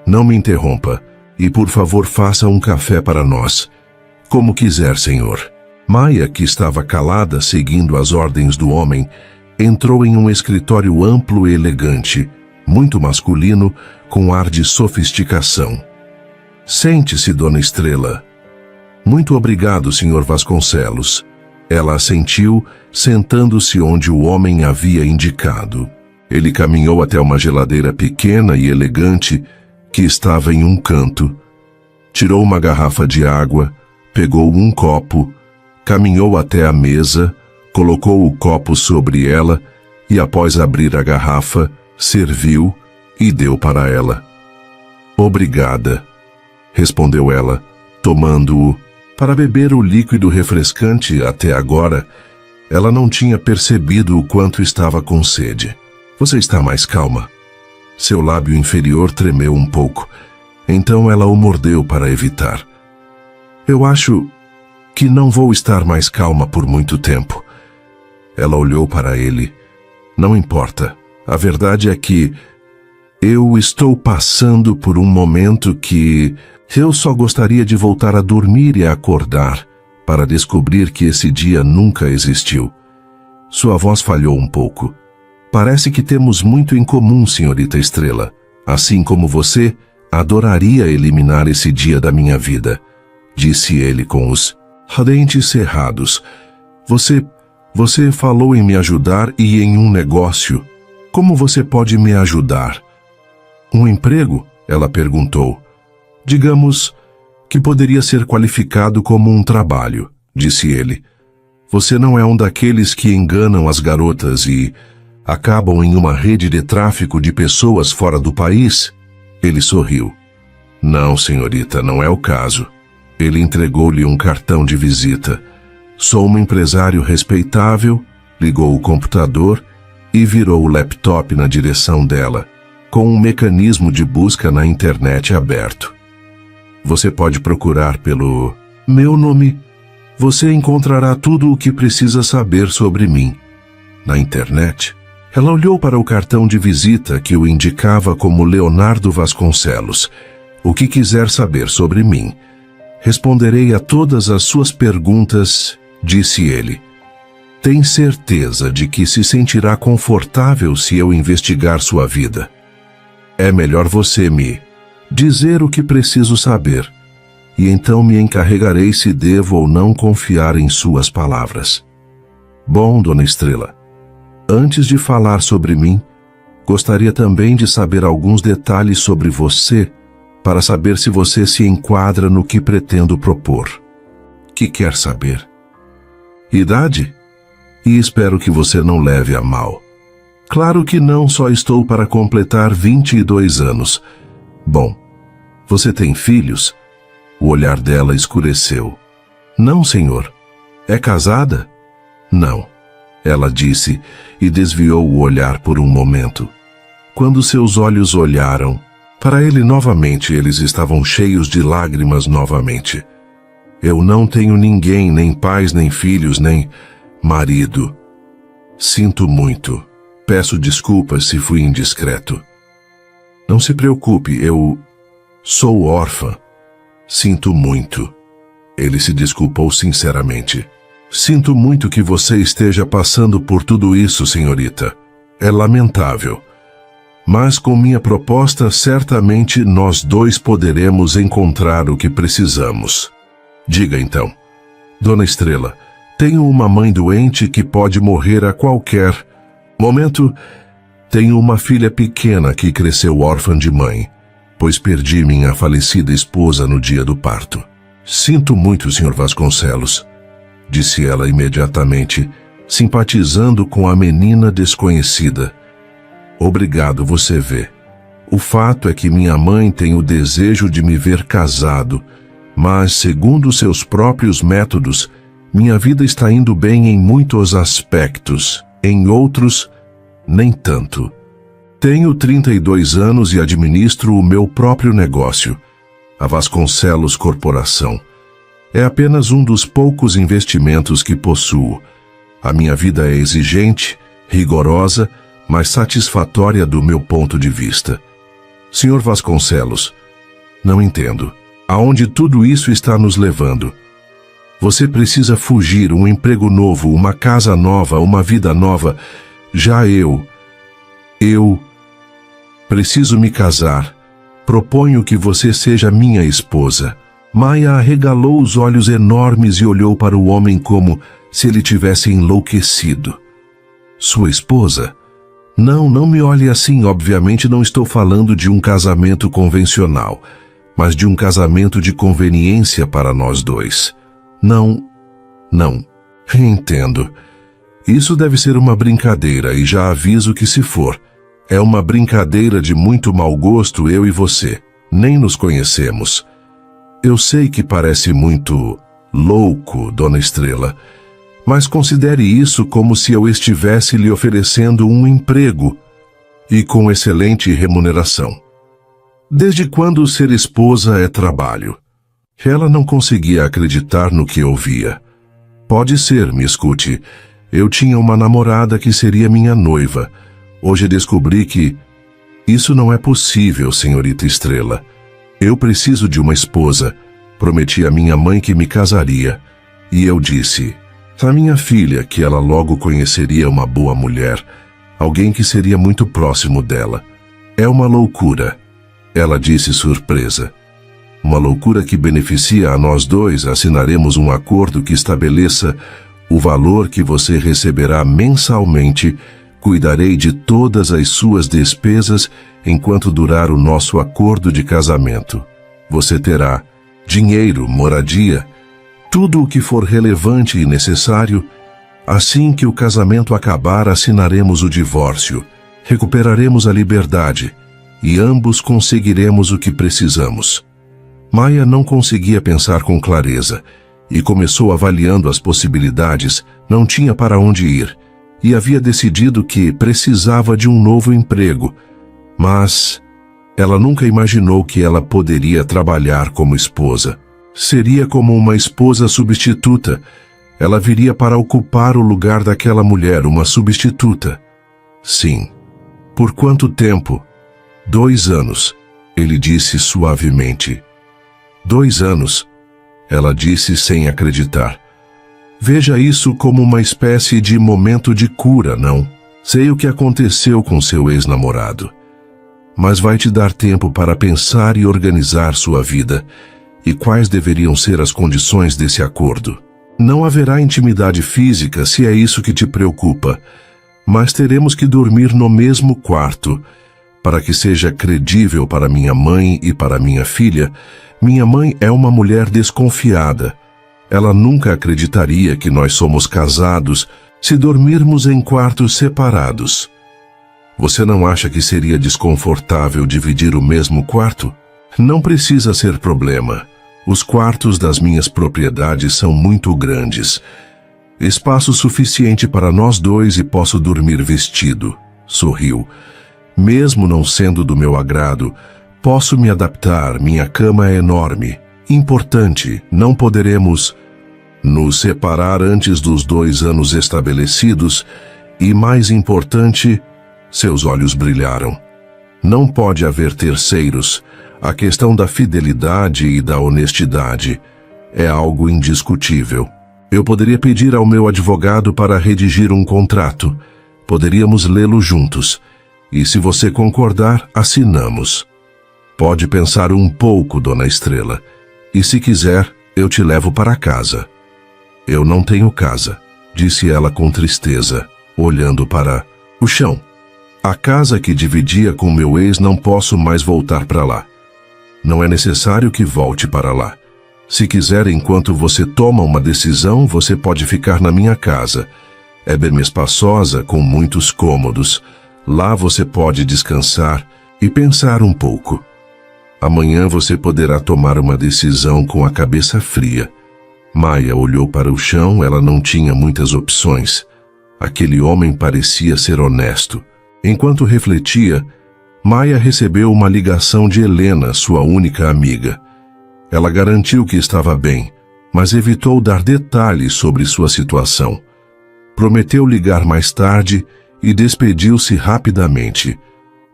Não me interrompa, e por favor faça um café para nós. Como quiser, senhor. Maia, que estava calada seguindo as ordens do homem, entrou em um escritório amplo e elegante, muito masculino, com ar de sofisticação. Sente-se, Dona Estrela. Muito obrigado, Sr. Vasconcelos. Ela assentiu, sentando-se onde o homem havia indicado. Ele caminhou até uma geladeira pequena e elegante que estava em um canto. Tirou uma garrafa de água, pegou um copo, caminhou até a mesa, colocou o copo sobre ela e, após abrir a garrafa, serviu e deu para ela. Obrigada, respondeu ela, tomando-o. Para beber o líquido refrescante até agora, ela não tinha percebido o quanto estava com sede. Você está mais calma? Seu lábio inferior tremeu um pouco, então ela o mordeu para evitar. Eu acho que não vou estar mais calma por muito tempo. Ela olhou para ele. Não importa. A verdade é que eu estou passando por um momento que eu só gostaria de voltar a dormir e a acordar para descobrir que esse dia nunca existiu. Sua voz falhou um pouco. Parece que temos muito em comum, senhorita Estrela. Assim como você, adoraria eliminar esse dia da minha vida, disse ele com os dentes cerrados. Você falou em me ajudar e em um negócio. Como você pode me ajudar? Um emprego? Ela perguntou. Digamos que poderia ser qualificado como um trabalho, disse ele. Você não é um daqueles que enganam as garotas e acabam em uma rede de tráfico de pessoas fora do país? Ele sorriu. Não, senhorita, não é o caso. Ele entregou-lhe um cartão de visita. Sou um empresário respeitável, ligou o computador e virou o laptop na direção dela, com um mecanismo de busca na internet aberto. Você pode procurar pelo meu nome. Você encontrará tudo o que precisa saber sobre mim. Na internet, ela olhou para o cartão de visita que o indicava como Leonardo Vasconcelos. O que quiser saber sobre mim? Responderei a todas as suas perguntas, disse ele. Tem certeza de que se sentirá confortável se eu investigar sua vida? É melhor você me dizer o que preciso saber, e então me encarregarei se devo ou não confiar em suas palavras. Bom, Dona Estrela, antes de falar sobre mim, gostaria também de saber alguns detalhes sobre você, para saber se você se enquadra no que pretendo propor. Que quer saber? Idade? E espero que você não leve a mal. Claro que não, só estou para completar 22 anos. Bom, você tem filhos? O olhar dela escureceu. Não, senhor. É casada? Não, ela disse e desviou o olhar por um momento. Quando seus olhos olharam para ele novamente, eles estavam cheios de lágrimas novamente. Eu não tenho ninguém, nem pais, nem filhos, nem marido. Sinto muito. Peço desculpas se fui indiscreto. Não se preocupe, eu sou órfã. Sinto muito. Ele se desculpou sinceramente. Sinto muito que você esteja passando por tudo isso, senhorita. É lamentável. Mas com minha proposta, certamente nós dois poderemos encontrar o que precisamos. Diga então. Dona Estrela, tenho uma mãe doente que pode morrer a qualquer momento. Tenho uma filha pequena que cresceu órfã de mãe, pois perdi minha falecida esposa no dia do parto. Sinto muito, Sr. Vasconcelos, disse ela imediatamente, simpatizando com a menina desconhecida. Obrigado, você vê. O fato é que minha mãe tem o desejo de me ver casado, mas, segundo seus próprios métodos, minha vida está indo bem em muitos aspectos, em outros, nem tanto. Tenho 32 anos e administro o meu próprio negócio, a Vasconcelos Corporação. É apenas um dos poucos investimentos que possuo. A minha vida é exigente, rigorosa, mas satisfatória do meu ponto de vista. Sr. Vasconcelos, não entendo. Aonde tudo isso está nos levando? Você precisa fugir, um emprego novo, uma casa nova, uma vida nova. Já eu preciso me casar. Proponho que você seja minha esposa. Maia arregalou os olhos enormes e olhou para o homem como se ele tivesse enlouquecido. Sua esposa? Não me olhe assim. Obviamente não estou falando de um casamento convencional, mas de um casamento de conveniência para nós dois. Não. Entendo. Isso deve ser uma brincadeira e já aviso que se for. É uma brincadeira de muito mau gosto, eu e você. Nem nos conhecemos. Eu sei que parece muito louco, Dona Estrela, mas considere isso como se eu estivesse lhe oferecendo um emprego e com excelente remuneração. Desde quando ser esposa é trabalho? Ela não conseguia acreditar no que ouvia. Pode ser, me escute. Eu tinha uma namorada que seria minha noiva. Hoje descobri que isso não é possível, senhorita Estrela. Eu preciso de uma esposa. Prometi à minha mãe que me casaria. E eu disse à minha filha que ela logo conheceria uma boa mulher, alguém que seria muito próximo dela. É uma loucura, ela disse surpresa. Uma loucura que beneficia a nós dois. Assinaremos um acordo que estabeleça o valor que você receberá mensalmente. Cuidarei de todas as suas despesas enquanto durar o nosso acordo de casamento. Você terá dinheiro, moradia, tudo o que for relevante e necessário. Assim que o casamento acabar, assinaremos o divórcio, recuperaremos a liberdade e ambos conseguiremos o que precisamos. Maia não conseguia pensar com clareza e começou avaliando as possibilidades. Não tinha para onde ir e havia decidido que precisava de um novo emprego, mas ela nunca imaginou que ela poderia trabalhar como esposa. Seria como uma esposa substituta. Ela viria para ocupar o lugar daquela mulher, uma substituta. Sim. Por quanto tempo? 2 anos, ele disse suavemente. 2 anos, ela disse sem acreditar. Veja isso como uma espécie de momento de cura, não? Sei o que aconteceu com seu ex-namorado, mas vai te dar tempo para pensar e organizar sua vida. E quais deveriam ser as condições desse acordo? Não haverá intimidade física, se é isso que te preocupa, mas teremos que dormir no mesmo quarto. Para que seja credível para minha mãe e para minha filha, minha mãe é uma mulher desconfiada. Ela nunca acreditaria que nós somos casados se dormirmos em quartos separados. Você não acha que seria desconfortável dividir o mesmo quarto? Não precisa ser problema. Os quartos das minhas propriedades são muito grandes. Espaço suficiente para nós dois e posso dormir vestido. Sorriu. Mesmo não sendo do meu agrado, posso me adaptar. Minha cama é enorme, Importante, não poderemos nos separar antes dos 2 anos estabelecidos e, mais importante, seus olhos brilharam. Não pode haver terceiros. A questão da fidelidade e da honestidade é algo indiscutível. Eu poderia pedir ao meu advogado para redigir um contrato. Poderíamos lê-lo juntos. E se você concordar, assinamos. Pode pensar um pouco, Dona Estrela. E se quiser, eu te levo para casa. Eu não tenho casa, disse ela com tristeza, olhando para o chão. A casa que dividia com meu ex, não posso mais voltar para lá. Não é necessário que volte para lá. Se quiser, enquanto você toma uma decisão, você pode ficar na minha casa. É bem espaçosa, com muitos cômodos. Lá você pode descansar e pensar um pouco. Amanhã você poderá tomar uma decisão com a cabeça fria. Maia olhou para o chão, ela não tinha muitas opções. Aquele homem parecia ser honesto. Enquanto refletia, Maia recebeu uma ligação de Helena, sua única amiga. Ela garantiu que estava bem, mas evitou dar detalhes sobre sua situação. Prometeu ligar mais tarde e despediu-se rapidamente.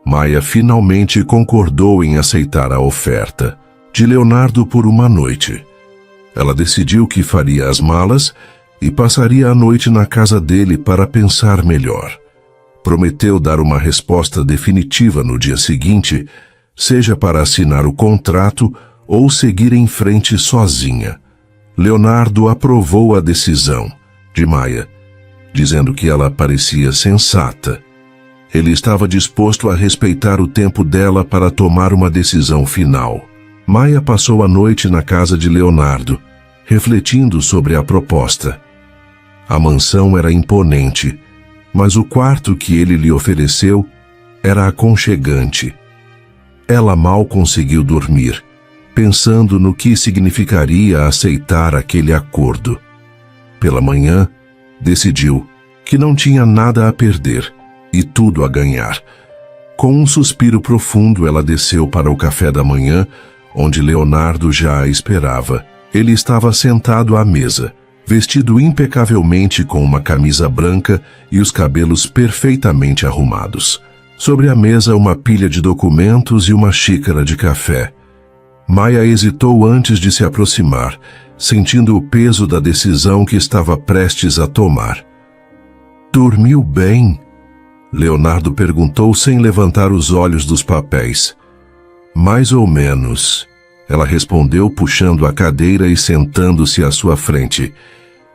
Maia finalmente concordou em aceitar a oferta de Leonardo por uma noite. Ela decidiu que faria as malas e passaria a noite na casa dele para pensar melhor. Prometeu dar uma resposta definitiva no dia seguinte, seja para assinar o contrato ou seguir em frente sozinha. Leonardo aprovou a decisão de Maia, dizendo que ela parecia sensata. Ele estava disposto a respeitar o tempo dela para tomar uma decisão final. Maia passou a noite na casa de Leonardo, refletindo sobre a proposta. A mansão era imponente, mas o quarto que ele lhe ofereceu era aconchegante. Ela mal conseguiu dormir, pensando no que significaria aceitar aquele acordo. Pela manhã, decidiu que não tinha nada a perder e tudo a ganhar. Com um suspiro profundo, ela desceu para o café da manhã, onde Leonardo já a esperava. Ele estava sentado à mesa, vestido impecavelmente com uma camisa branca e os cabelos perfeitamente arrumados. Sobre a mesa, uma pilha de documentos e uma xícara de café. Maia hesitou antes de se aproximar, sentindo o peso da decisão que estava prestes a tomar. "Dormiu bem?" Leonardo perguntou sem levantar os olhos dos papéis. "Mais ou menos," ela respondeu, puxando a cadeira e sentando-se à sua frente.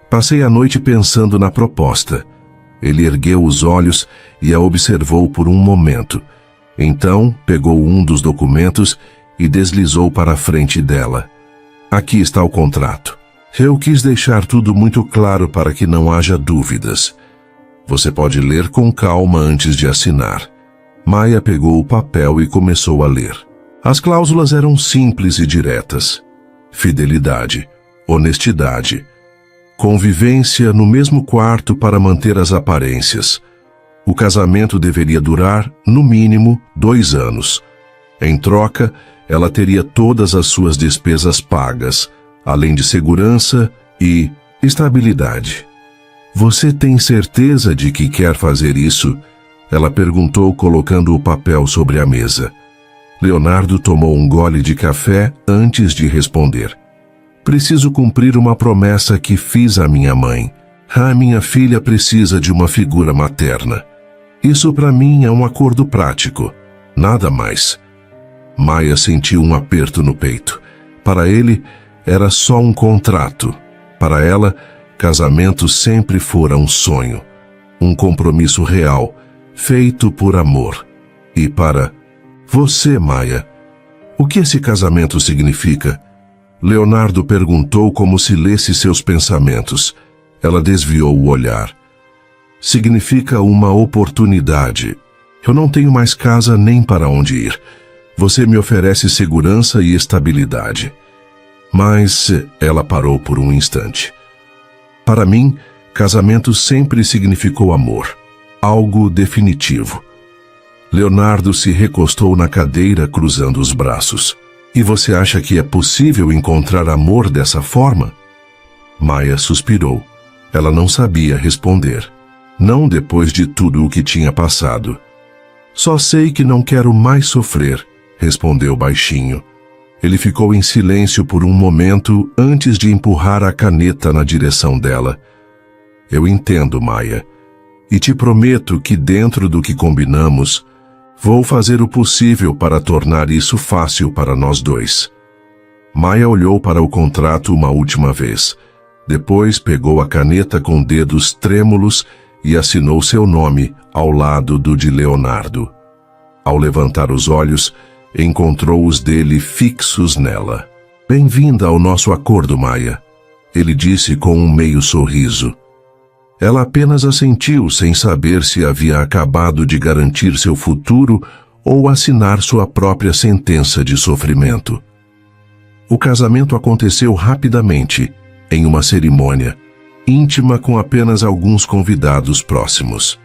"Passei a noite pensando na proposta." Ele ergueu os olhos e a observou por um momento. Então, pegou um dos documentos e deslizou para a frente dela. "Aqui está o contrato. Eu quis deixar tudo muito claro para que não haja dúvidas. Você pode ler com calma antes de assinar." Maia pegou o papel e começou a ler. As cláusulas eram simples e diretas. Fidelidade, honestidade, convivência no mesmo quarto para manter as aparências. O casamento deveria durar, no mínimo, 2 anos. Em troca, ela teria todas as suas despesas pagas, além de segurança e estabilidade. "Você tem certeza de que quer fazer isso?" ela perguntou, colocando o papel sobre a mesa. Leonardo tomou um gole de café antes de responder. "Preciso cumprir uma promessa que fiz à minha mãe. A minha filha precisa de uma figura materna. Isso para mim é um acordo prático, nada mais." Maia sentiu um aperto no peito. Para ele, era só um contrato. Para ela, casamento sempre fora um sonho, um compromisso real, feito por amor. E para você, Maia, o que esse casamento significa? Leonardo perguntou como se lesse seus pensamentos. Ela desviou o olhar. "Significa uma oportunidade. Eu não tenho mais casa nem para onde ir. Você me oferece segurança e estabilidade." Mas ela parou por um instante. "Para mim, casamento sempre significou amor, algo definitivo." Leonardo se recostou na cadeira, cruzando os braços. E você acha que é possível encontrar amor dessa forma? Maia suspirou. Ela não sabia responder. Não depois de tudo o que tinha passado. Só sei que não quero mais sofrer, respondeu baixinho. Ele ficou em silêncio por um momento antes de empurrar a caneta na direção dela. Eu entendo, Maia, e te prometo que dentro do que combinamos, vou fazer o possível para tornar isso fácil para nós dois. Maia olhou para o contrato uma última vez. Depois pegou a caneta com dedos trêmulos e assinou seu nome ao lado do de Leonardo. Ao levantar os olhos, encontrou os dele fixos nela. Bem-vinda ao nosso acordo, Maia, ele disse com um meio sorriso. Ela apenas assentiu sem saber se havia acabado de garantir seu futuro ou assinar sua própria sentença de sofrimento. O casamento aconteceu rapidamente, em uma cerimônia, íntima com apenas alguns convidados próximos.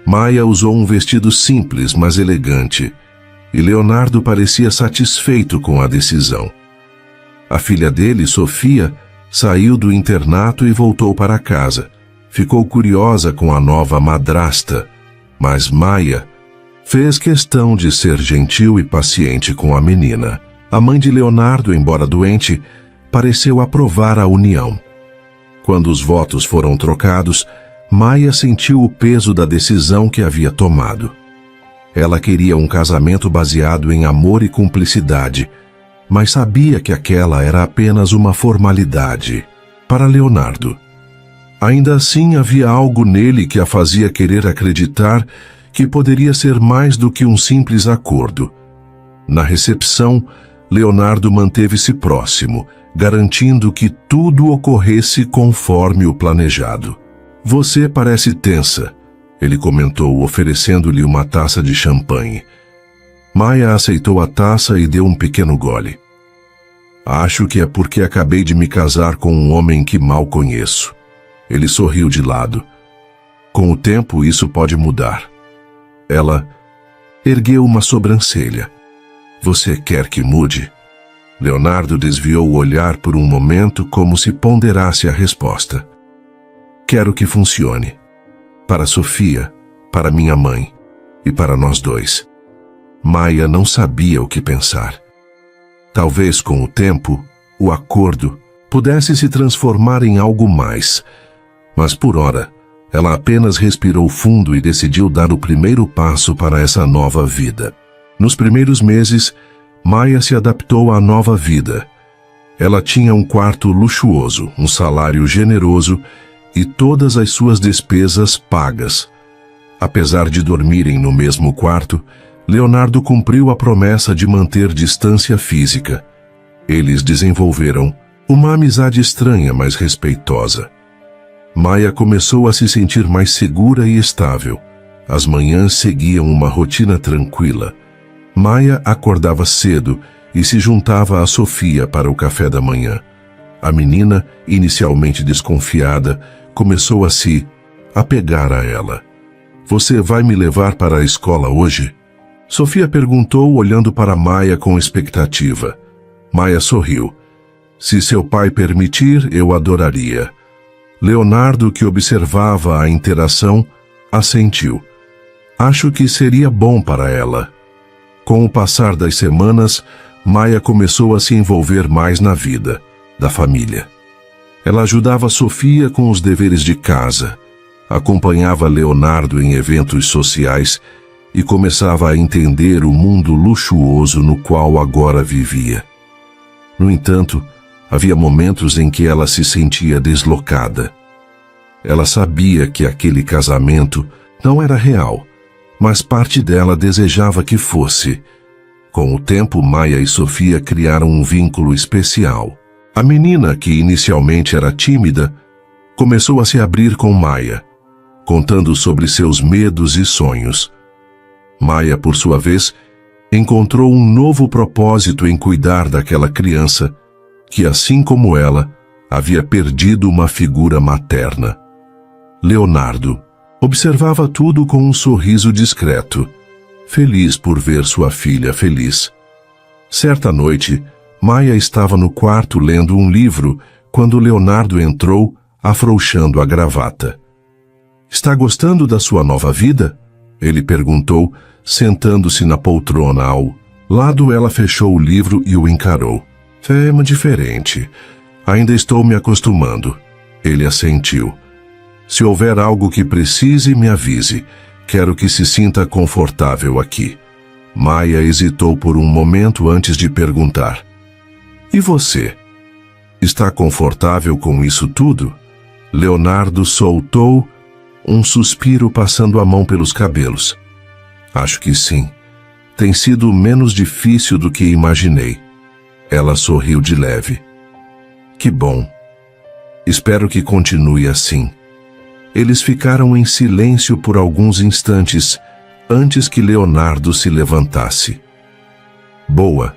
Maia usou um vestido simples, mas elegante, e Leonardo parecia satisfeito com a decisão. A filha dele, Sofia, saiu do internato e voltou para casa. Ficou curiosa com a nova madrasta, mas Maia fez questão de ser gentil e paciente com a menina. A mãe de Leonardo, embora doente, pareceu aprovar a união. Quando os votos foram trocados, Maia sentiu o peso da decisão que havia tomado. Ela queria um casamento baseado em amor e cumplicidade, mas sabia que aquela era apenas uma formalidade para Leonardo. Ainda assim, havia algo nele que a fazia querer acreditar que poderia ser mais do que um simples acordo. Na recepção, Leonardo manteve-se próximo, garantindo que tudo ocorresse conforme o planejado. Você parece tensa, ele comentou, oferecendo-lhe uma taça de champanhe. Maia aceitou a taça e deu um pequeno gole. Acho que é porque acabei de me casar com um homem que mal conheço. Ele sorriu de lado. Com o tempo, isso pode mudar. Ela ergueu uma sobrancelha. Você quer que mude? Leonardo desviou o olhar por um momento como se ponderasse a resposta. Quero que funcione. Para Sofia, para minha mãe e para nós dois. Maia não sabia o que pensar. Talvez com o tempo, o acordo pudesse se transformar em algo mais. Mas por ora, ela apenas respirou fundo e decidiu dar o primeiro passo para essa nova vida. Nos primeiros meses, Maia se adaptou à nova vida. Ela tinha um quarto luxuoso, um salário generoso e todas as suas despesas pagas. Apesar de dormirem no mesmo quarto, Leonardo cumpriu a promessa de manter distância física. Eles desenvolveram uma amizade estranha, mas respeitosa. Maia começou a se sentir mais segura e estável. As manhãs seguiam uma rotina tranquila. Maia acordava cedo e se juntava a Sofia para o café da manhã. A menina, inicialmente desconfiada, começou a se apegar a ela. Você vai me levar para a escola hoje? Sofia perguntou, olhando para Maia com expectativa. Maia sorriu. Se seu pai permitir, eu adoraria. Leonardo, que observava a interação, assentiu. Acho que seria bom para ela. Com o passar das semanas, Maia começou a se envolver mais na vida da família. Ela ajudava Sofia com os deveres de casa, acompanhava Leonardo em eventos sociais e começava a entender o mundo luxuoso no qual agora vivia. No entanto, havia momentos em que ela se sentia deslocada. Ela sabia que aquele casamento não era real, mas parte dela desejava que fosse. Com o tempo, Maia e Sofia criaram um vínculo especial. A menina, que inicialmente era tímida, começou a se abrir com Maia, contando sobre seus medos e sonhos. Maia, por sua vez, encontrou um novo propósito em cuidar daquela criança que, assim como ela, havia perdido uma figura materna. Leonardo observava tudo com um sorriso discreto, feliz por ver sua filha feliz. Certa noite, Maia estava no quarto lendo um livro quando Leonardo entrou, afrouxando a gravata. "Está gostando da sua nova vida?" ele perguntou, sentando-se na poltrona ao lado. Ela fechou o livro e o encarou. "É diferente. Ainda estou me acostumando." Ele assentiu. "Se houver algo que precise, me avise. Quero que se sinta confortável aqui." Maia hesitou por um momento antes de perguntar: "E você? Está confortável com isso tudo?" Leonardo soltou um suspiro, passando a mão pelos cabelos. "Acho que sim. Tem sido menos difícil do que imaginei." Ela sorriu de leve. "Que bom. Espero que continue assim." Eles ficaram em silêncio por alguns instantes, antes que Leonardo se levantasse. "Boa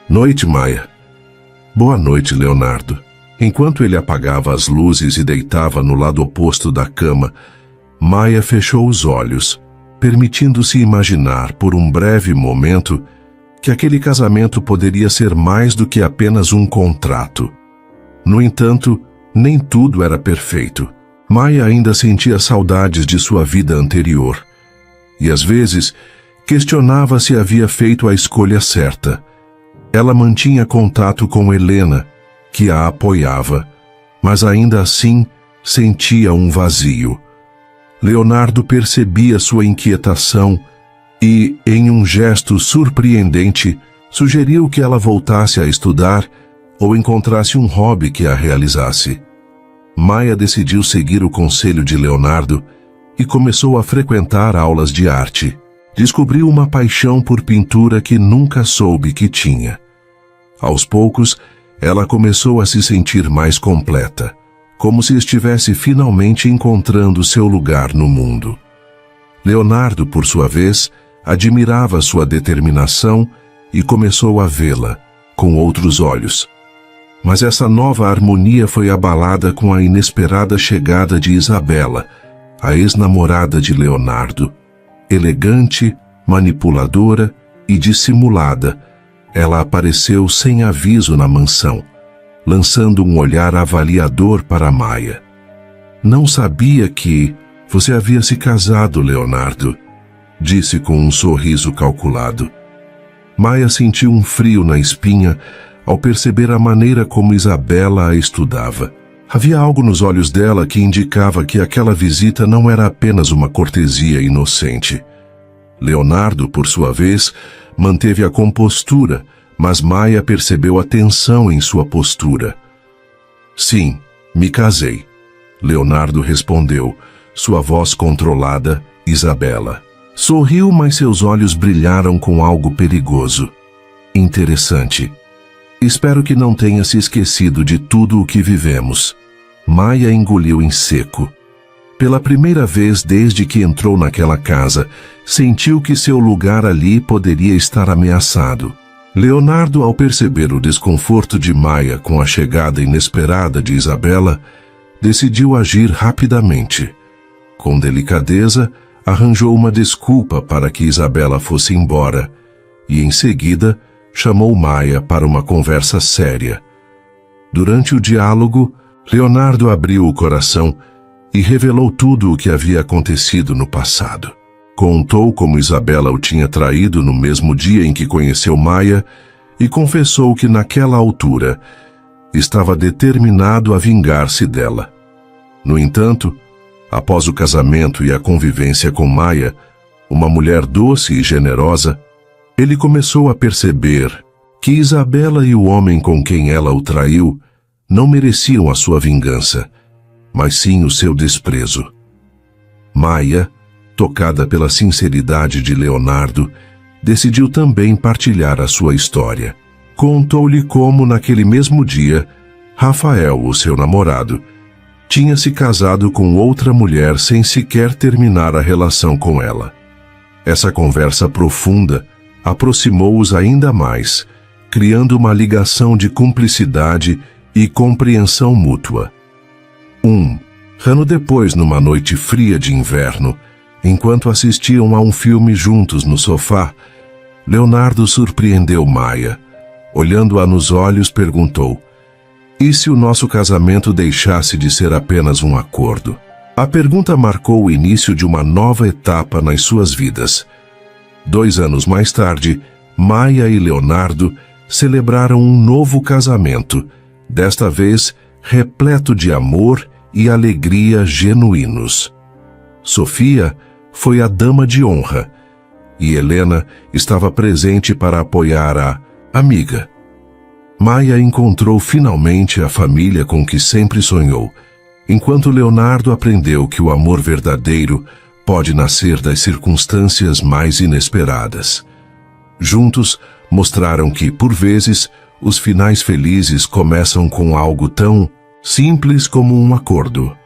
noite, Maia." "Boa noite, Leonardo." Enquanto ele apagava as luzes e deitava no lado oposto da cama, Maia fechou os olhos, permitindo-se imaginar por um breve momento que aquele casamento poderia ser mais do que apenas um contrato. No entanto, nem tudo era perfeito. Maia ainda sentia saudades de sua vida anterior. E às vezes, questionava se havia feito a escolha certa. Ela mantinha contato com Helena, que a apoiava, mas ainda assim sentia um vazio. Leonardo percebia sua inquietação e, em um gesto surpreendente, sugeriu que ela voltasse a estudar ou encontrasse um hobby que a realizasse. Maia decidiu seguir o conselho de Leonardo e começou a frequentar aulas de arte. Descobriu uma paixão por pintura que nunca soube que tinha. Aos poucos, ela começou a se sentir mais completa, como se estivesse finalmente encontrando seu lugar no mundo. Leonardo, por sua vez, admirava sua determinação e começou a vê-la com outros olhos. Mas essa nova harmonia foi abalada com a inesperada chegada de Isabela, a ex-namorada de Leonardo. Elegante, manipuladora e dissimulada, ela apareceu sem aviso na mansão, lançando um olhar avaliador para Maia. "Não sabia que você havia se casado, Leonardo", disse com um sorriso calculado. Maia sentiu um frio na espinha ao perceber a maneira como Isabela a estudava. Havia algo nos olhos dela que indicava que aquela visita não era apenas uma cortesia inocente. Leonardo, por sua vez, manteve a compostura, mas Maia percebeu a tensão em sua postura. "Sim, me casei", Leonardo respondeu, sua voz controlada. Isabela sorriu, mas seus olhos brilharam com algo perigoso. "Interessante. Espero que não tenha se esquecido de tudo o que vivemos." Maia engoliu em seco. Pela primeira vez desde que entrou naquela casa, sentiu que seu lugar ali poderia estar ameaçado. Leonardo, ao perceber o desconforto de Maia com a chegada inesperada de Isabela, decidiu agir rapidamente. Com delicadeza, arranjou uma desculpa para que Isabela fosse embora e, em seguida, chamou Maia para uma conversa séria. Durante o diálogo, Leonardo abriu o coração e revelou tudo o que havia acontecido no passado. Contou como Isabela o tinha traído no mesmo dia em que conheceu Maia e confessou que, naquela altura, estava determinado a vingar-se dela. No entanto, após o casamento e a convivência com Maia, uma mulher doce e generosa, ele começou a perceber que Isabela e o homem com quem ela o traiu não mereciam a sua vingança, mas sim o seu desprezo. Maia, tocada pela sinceridade de Leonardo, decidiu também partilhar a sua história. Contou-lhe como, naquele mesmo dia, Rafael, o seu namorado, tinha se casado com outra mulher sem sequer terminar a relação com ela. Essa conversa profunda aproximou-os ainda mais, criando uma ligação de cumplicidade e compreensão mútua. Um ano depois, numa noite fria de inverno, enquanto assistiam a um filme juntos no sofá, Leonardo surpreendeu Maia, Olhando-a nos olhos, perguntou: "E se o nosso casamento deixasse de ser apenas um acordo?" A pergunta marcou o início de uma nova etapa nas suas vidas. 2 anos mais tarde, Maia e Leonardo celebraram um novo casamento, desta vez repleto de amor e alegria genuínos. Sofia foi a dama de honra e Helena estava presente para apoiar a amiga. Maia encontrou finalmente a família com que sempre sonhou, enquanto Leonardo aprendeu que o amor verdadeiro pode nascer das circunstâncias mais inesperadas. Juntos, mostraram que, por vezes, os finais felizes começam com algo tão simples como um acordo.